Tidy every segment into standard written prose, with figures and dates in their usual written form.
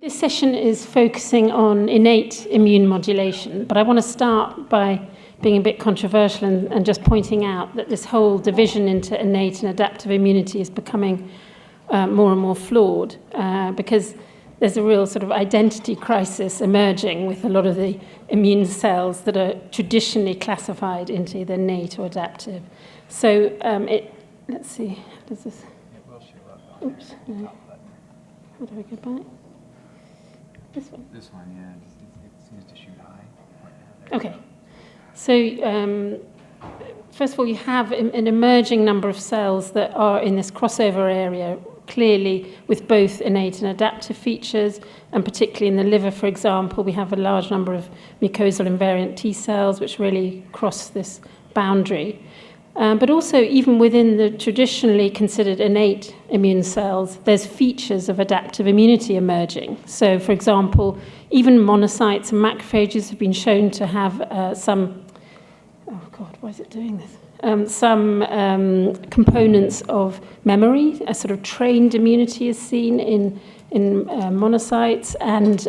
This session is focusing on innate immune modulation, but I want to start by being a bit controversial and just pointing out that this whole division into innate and adaptive immunity is becoming more and more flawed because there's a real sort of identity crisis emerging with a lot of the immune cells that are traditionally classified into either innate or adaptive. So let's see, does this? Oops, no. How do I go back? This one? This one, yeah. It seems to shoot high. Okay. So, first of all, you have an emerging number of cells that are in this crossover area, clearly with both innate and adaptive features, and particularly in the liver, for example, we have a large number of mucosal invariant T cells which really cross this boundary. But also, even within the traditionally considered innate immune cells, there's features of adaptive immunity emerging. So, for example, even monocytes and macrophages have been shown to have some, oh God, why is it doing this? Some components of memory, a sort of trained immunity is seen in monocytes, and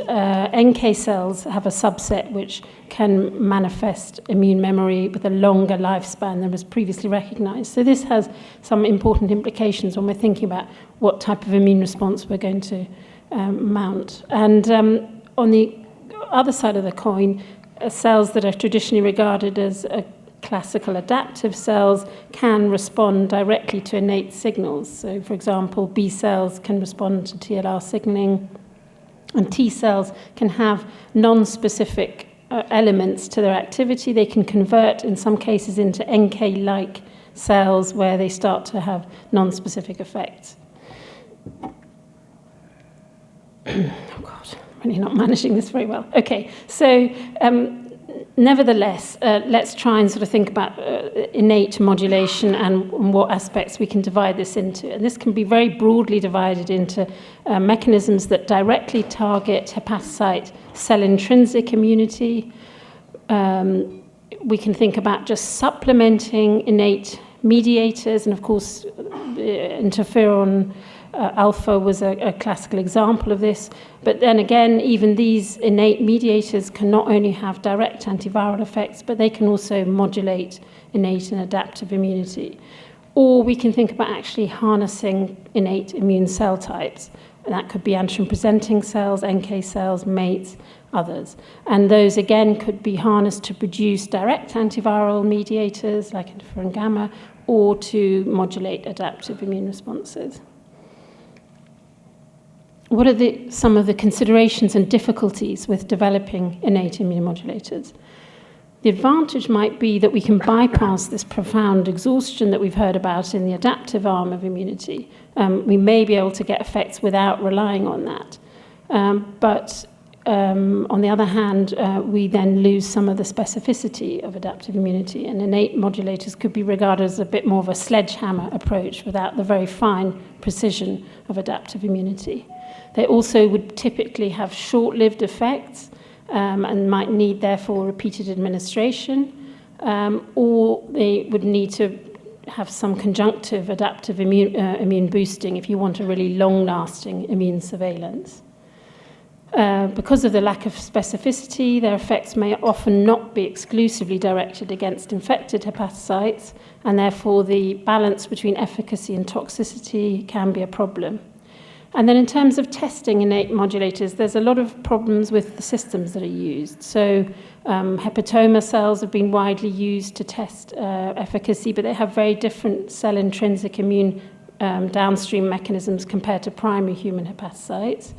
NK cells have a subset which can manifest immune memory with a longer lifespan than was previously recognized. So this has some important implications when we're thinking about what type of immune response we're going to mount. And on the other side of the coin, cells that are traditionally regarded as classical adaptive cells can respond directly to innate signals. So, for example, B cells can respond to TLR signaling, and T cells can have non-specific elements to their activity. They can convert, in some cases, into NK-like cells where they start to have non-specific effects. Oh, God, I'm really not managing this very well. Okay, so nevertheless, let's try and sort of think about innate modulation and what aspects we can divide this into. And this can be very broadly divided into mechanisms that directly target hepatocyte cell intrinsic immunity. We can think about just supplementing innate mediators, and of course, interferon alpha was a classical example of this. But then again, even these innate mediators can not only have direct antiviral effects, but they can also modulate innate and adaptive immunity. Or we can think about actually harnessing innate immune cell types. And that could be antigen-presenting cells, NK cells, mates, others. And those, again, could be harnessed to produce direct antiviral mediators, like interferon gamma, or to modulate adaptive immune responses. What are some of the considerations and difficulties with developing innate immunomodulators? The advantage might be that we can bypass this profound exhaustion that we've heard about in the adaptive arm of immunity. We may be able to get effects without relying on that. But on the other hand, we then lose some of the specificity of adaptive immunity, and innate modulators could be regarded as a bit more of a sledgehammer approach without the very fine precision of adaptive immunity. They also would typically have short-lived effects and might need, therefore, repeated administration, or they would need to have some conjunctive adaptive immune boosting if you want a really long-lasting immune surveillance. Because of the lack of specificity, their effects may often not be exclusively directed against infected hepatocytes, and therefore the balance between efficacy and toxicity can be a problem. And then in terms of testing innate modulators, there's a lot of problems with the systems that are used. So hepatoma cells have been widely used to test efficacy, but they have very different cell intrinsic immune downstream mechanisms compared to primary human hepatocytes.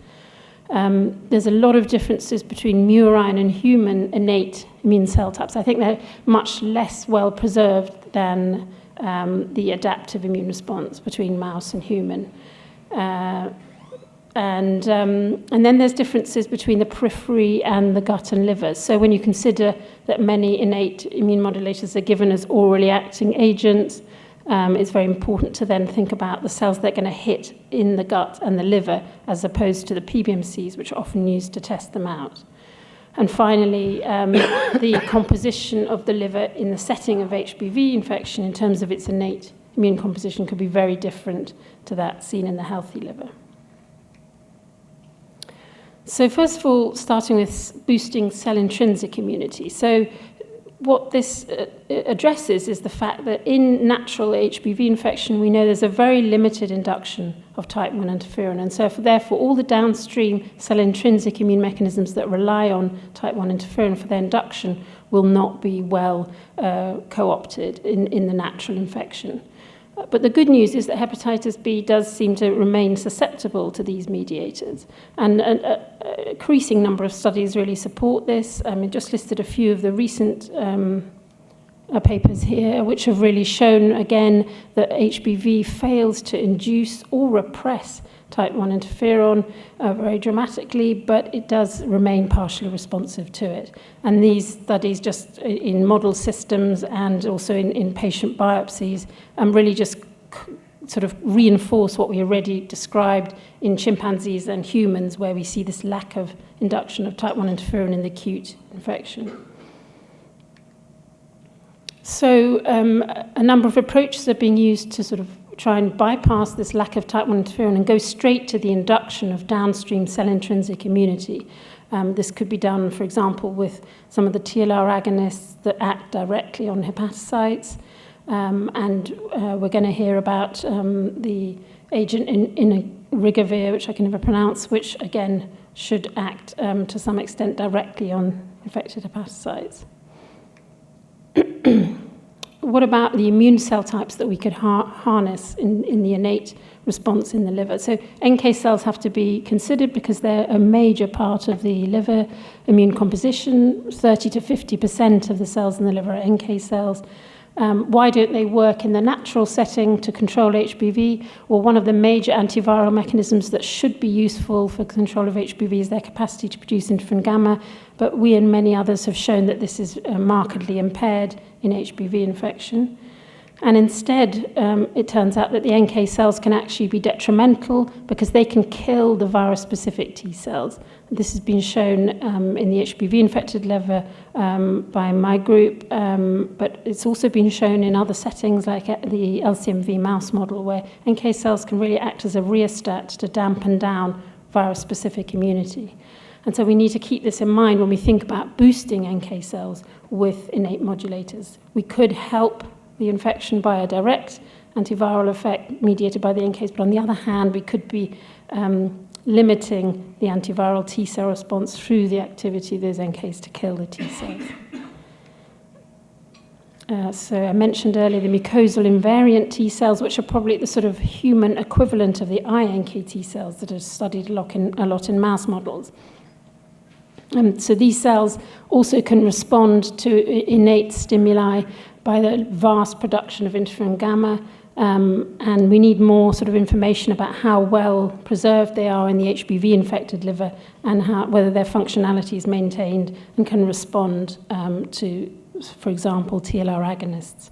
There's a lot of differences between murine and human innate immune cell types. I think they're much less well preserved than the adaptive immune response between mouse and human. And then there's differences between the periphery and the gut and liver. So when you consider that many innate immune modulators are given as orally acting agents, it's very important to then think about the cells that are going to hit in the gut and the liver, as opposed to the PBMCs, which are often used to test them out. And finally, the composition of the liver in the setting of HBV infection in terms of its innate immune composition could be very different to that seen in the healthy liver. So first of all, starting with boosting cell intrinsic immunity. So what this addresses is the fact that in natural HBV infection, we know there's a very limited induction of type 1 interferon. And so therefore, all the downstream cell intrinsic immune mechanisms that rely on type 1 interferon for their induction will not be well co-opted in the natural infection. But the good news is that hepatitis B does seem to remain susceptible to these mediators. And an increasing number of studies really support this. I just listed a few of the recent papers here, which have really shown, again, that HBV fails to induce or repress type 1 interferon very dramatically, but it does remain partially responsive to it. And these studies just in model systems and also in patient biopsies really just sort of reinforce what we already described in chimpanzees and humans, where we see this lack of induction of type 1 interferon in the acute infection. So a number of approaches are being used to sort of try and bypass this lack of type 1 interferon and go straight to the induction of downstream cell intrinsic immunity. This could be done, for example, with some of the TLR agonists that act directly on hepatocytes. And we're going to hear about the agent inagigavir, which I can never pronounce, which again should act to some extent directly on infected hepatocytes. What about the immune cell types that we could harness in the innate response in the liver? So NK cells have to be considered because they're a major part of the liver immune composition. 30 to 50% of the cells in the liver are NK cells. Why don't they work in the natural setting to control HBV? Well, one of the major antiviral mechanisms that should be useful for control of HBV is their capacity to produce interferon gamma, but we and many others have shown that this is markedly impaired in HBV infection. And instead, it turns out that the NK cells can actually be detrimental because they can kill the virus-specific T cells. This has been shown in the HBV-infected liver by my group, but it's also been shown in other settings like the LCMV mouse model, where NK cells can really act as a rheostat to dampen down virus-specific immunity. And so we need to keep this in mind when we think about boosting NK cells with innate modulators. We could help the infection by a direct antiviral effect mediated by the NKs, but on the other hand, we could be limiting the antiviral T cell response through the activity of those NKs to kill the T cells. So I mentioned earlier the mucosal invariant T cells, which are probably the sort of human equivalent of the iNKT cells that are studied a lot in mouse models. So these cells also can respond to innate stimuli by the vast production of interferon gamma, and we need more sort of information about how well preserved they are in the HBV-infected liver and whether their functionality is maintained and can respond to, for example, TLR agonists.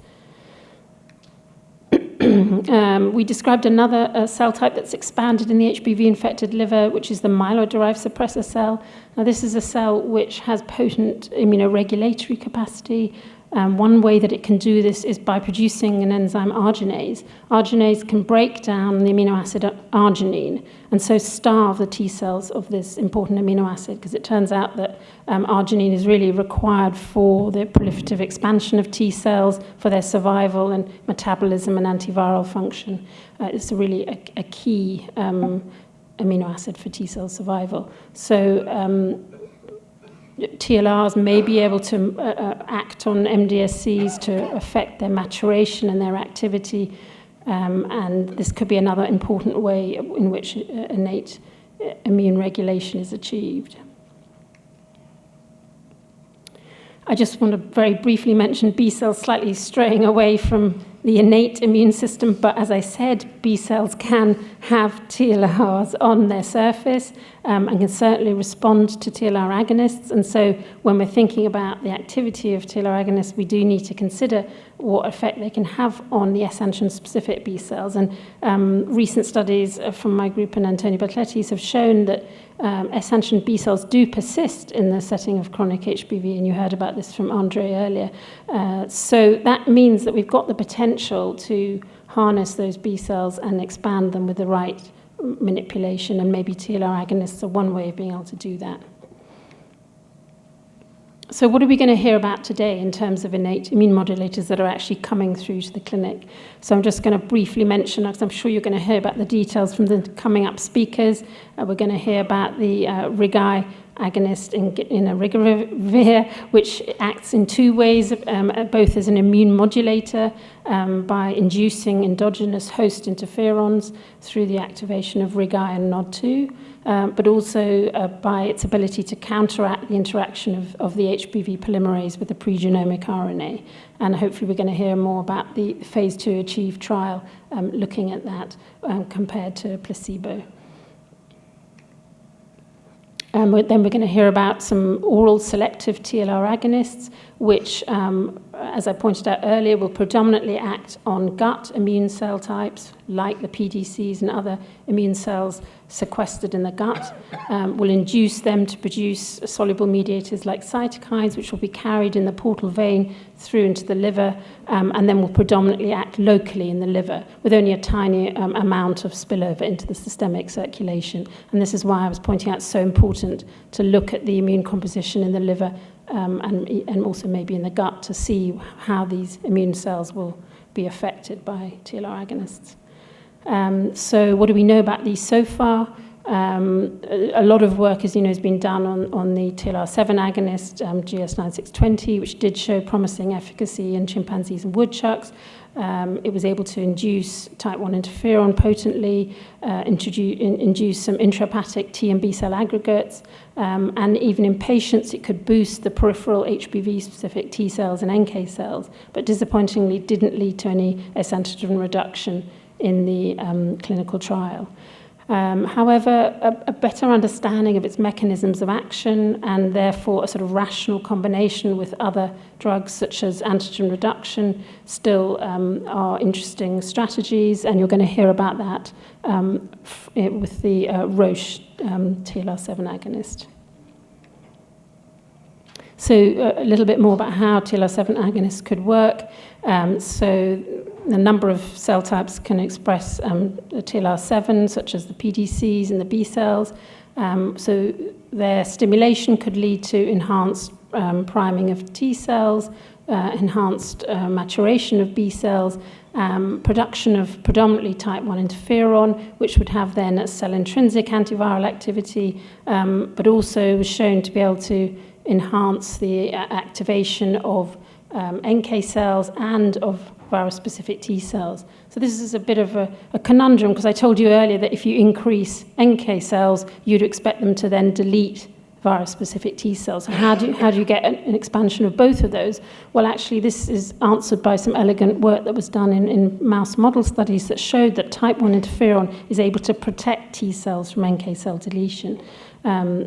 We described another cell type that's expanded in the HBV-infected liver, which is the myeloid-derived suppressor cell. Now, this is a cell which has potent immunoregulatory capacity. One way that it can do this is by producing an enzyme arginase. Arginase can break down the amino acid arginine and so starve the T cells of this important amino acid, because it turns out that arginine is really required for the proliferative expansion of T cells, for their survival and metabolism and antiviral function. It's really a key amino acid for T cell survival. So TLRs may be able to act on MDSCs to affect their maturation and their activity, and this could be another important way in which innate immune regulation is achieved. I just want to very briefly mention B cells slightly straying away from the innate immune system, but as I said, B cells can have TLRs on their surface and can certainly respond to TLR agonists. And so when we're thinking about the activity of TLR agonists, we do need to consider what effect they can have on the S-antigen-specific B cells. And recent studies from my group and Antonio Bertletti's have shown that S-antigen B cells do persist in the setting of chronic HBV, and you heard about this from Andre earlier. So that means that we've got the potential to harness those B cells and expand them with the right manipulation, and maybe TLR agonists are one way of being able to do that. So what are we going to hear about today in terms of innate immunomodulators that are actually coming through to the clinic? So I'm just going to briefly mention, because I'm sure you're going to hear about the details from the coming up speakers. We're going to hear about the RIG-I agonist in irigavir, which acts in two ways, both as an immune modulator by inducing endogenous host interferons through the activation of RIG-I and NOD2, but also by its ability to counteract the interaction of the HBV polymerase with the pregenomic RNA. And hopefully we're going to hear more about the phase 2 ACHIEVE trial looking at that compared to placebo. Then we're going to hear about some oral selective TLR agonists, which, as I pointed out earlier, will predominantly act on gut immune cell types, like the PDCs and other immune cells sequestered in the gut, will induce them to produce soluble mediators like cytokines, which will be carried in the portal vein through into the liver, and then will predominantly act locally in the liver, with only a tiny amount of spillover into the systemic circulation. And this is why I was pointing out it's so important to look at the immune composition in the liver and also maybe in the gut to see how these immune cells will be affected by TLR agonists. So what do we know about these so far? A lot of work, as you know, has been done on the TLR7 agonist, GS9620, which did show promising efficacy in chimpanzees and woodchucks. It was able to induce type 1 interferon potently, induce some intrahepatic T and B cell aggregates, and even in patients it could boost the peripheral HBV-specific T cells and NK cells, but disappointingly didn't lead to any S antigen reduction in the clinical trial. However, a better understanding of its mechanisms of action and therefore a sort of rational combination with other drugs such as antigen reduction still are interesting strategies, and you're going to hear about that with the Roche TLR7 agonist. So a little bit more about how TLR7 agonists could work. So a number of cell types can express TLR7, such as the PDCs and the B cells. So their stimulation could lead to enhanced priming of T cells, enhanced maturation of B cells, production of predominantly type 1 interferon, which would have then a cell intrinsic antiviral activity, but also was shown to be able to enhance the activation of NK cells and of virus-specific T cells. So this is a bit of a conundrum, because I told you earlier that if you increase NK cells, you'd expect them to then delete virus-specific T cells. So how do you get an expansion of both of those? Well, actually, this is answered by some elegant work that was done in mouse model studies that showed that type 1 interferon is able to protect T cells from NK cell deletion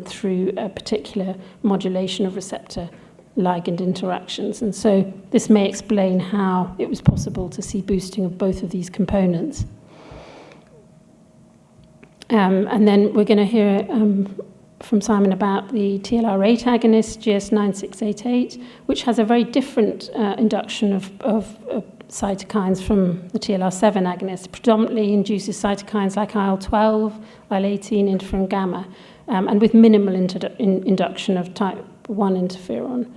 through a particular modulation of receptor ligand interactions. And so this may explain how it was possible to see boosting of both of these components. And then we're going to hear from Simon about the TLR8 agonist, GS9688, which has a very different induction of cytokines from the TLR7 agonist. It predominantly induces cytokines like IL-12, IL-18, interferon gamma, and with minimal induction of type 1 interferon.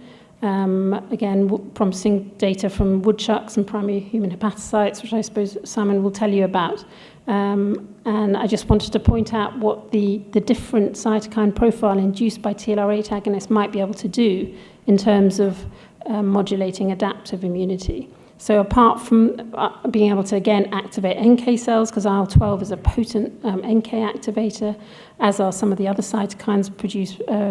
Again, promising data from woodchucks and primary human hepatocytes, which I suppose Simon will tell you about. And I just wanted to point out what the different cytokine profile induced by TLR8 agonists might be able to do in terms of modulating adaptive immunity. So apart from being able to, again, activate NK cells, because IL-12 is a potent NK activator, as are some of the other cytokines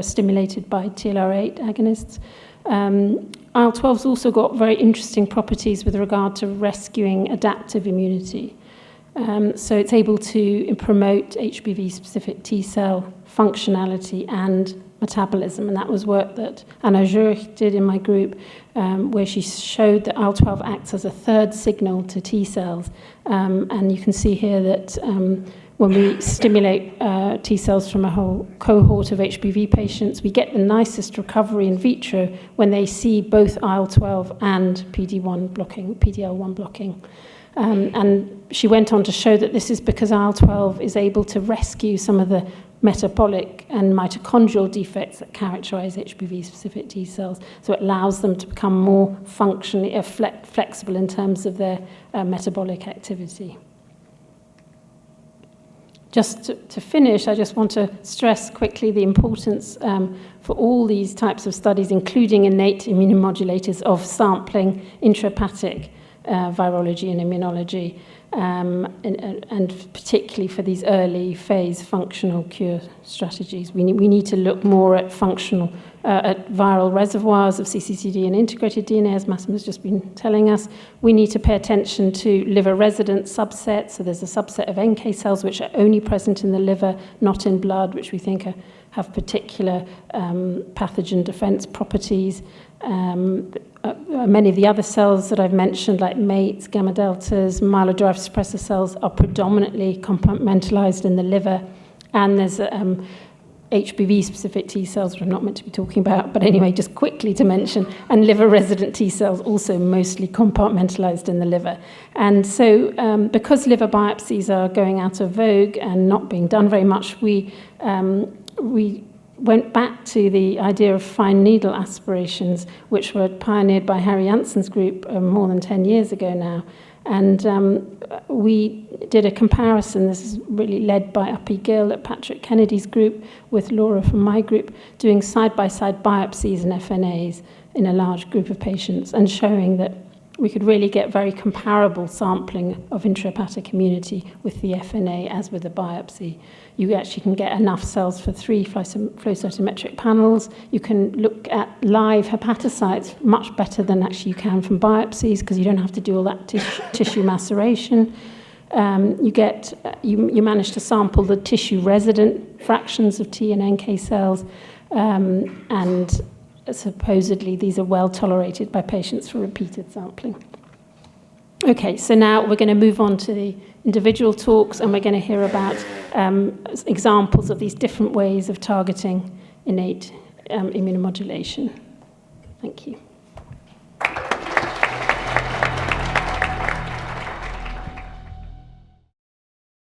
stimulated by TLR8 agonists, IL-12's also got very interesting properties with regard to rescuing adaptive immunity. So it's able to promote HBV-specific T cell functionality and metabolism, and that was work that Anna Zurich did in my group, where she showed that IL-12 acts as a third signal to T cells. And you can see here that when we stimulate T cells from a whole cohort of HBV patients, we get the nicest recovery in vitro when they see both IL-12 and PD-1 blocking, PD-L1 blocking. And she went on to show that this is because IL-12 is able to rescue some of the metabolic and mitochondrial defects that characterize HBV-specific T cells. So it allows them to become more functionally flexible in terms of their metabolic activity. Just to finish, I just want to stress quickly the importance for all these types of studies, including innate immunomodulators, of sampling intrahepatic virology and immunology, and particularly for these early phase functional cure strategies. We need to look more at functional, at viral reservoirs of cccD and integrated DNA, as Massimo's just been telling us. We need to pay attention to liver resident subsets. So there's a subset of NK cells which are only present in the liver, not in blood, which we think have particular pathogen defense properties. Many of the other cells that I've mentioned, like mates, gamma deltas, myeloid-derived suppressor cells, are predominantly compartmentalized in the liver. And there's HBV-specific T cells, which I'm not meant to be talking about, but anyway, just quickly to mention, and liver-resident T cells also mostly compartmentalized in the liver. And so because liver biopsies are going out of vogue and not being done very much, we went back to the idea of fine needle aspirations, which were pioneered by Harry Janssen's group more than 10 years ago now. And we did a comparison. This is really led by Uppy Gill at Patrick Kennedy's group, with Laura from my group, doing side-by-side biopsies and FNAs in a large group of patients, and showing that we could really get very comparable sampling of intrahepatic immunity with the FNA as with the biopsy. You actually can get enough cells for 3 flow cytometric panels. You can look at live hepatocytes much better than actually you can from biopsies, because you don't have to do all that tissue maceration. You manage to sample the tissue resident fractions of T and NK cells, and supposedly these are well tolerated by patients for repeated sampling. Okay, so now we're going to move on to the individual talks, and we're going to hear about examples of these different ways of targeting innate immunomodulation. Thank you.